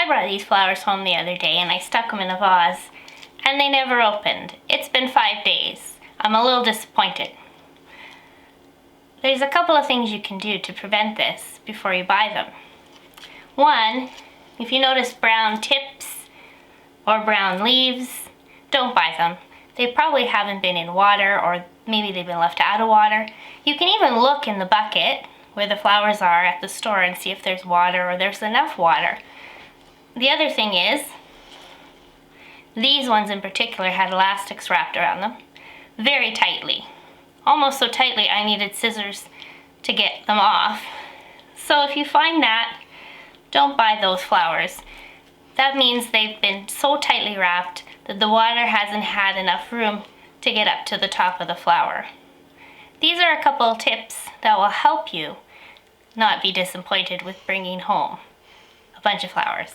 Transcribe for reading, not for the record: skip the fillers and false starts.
I brought these flowers home the other day and I stuck them in a vase and they never opened. It's been 5 days. I'm a little disappointed. There's a couple of things you can do to prevent this before you buy them. One, if you notice brown tips or brown leaves, don't buy them. They probably haven't been in water, or maybe they've been left out of water. You can even look in the bucket where the flowers are at the store and see if there's water or there's enough water. The other thing is, these ones in particular had elastics wrapped around them very tightly. Almost so tightly I needed scissors to get them off. So if you find that, don't buy those flowers. That means they've been so tightly wrapped that the water hasn't had enough room to get up to the top of the flower. These are a couple of tips that will help you not be disappointed with bringing home a bunch of flowers.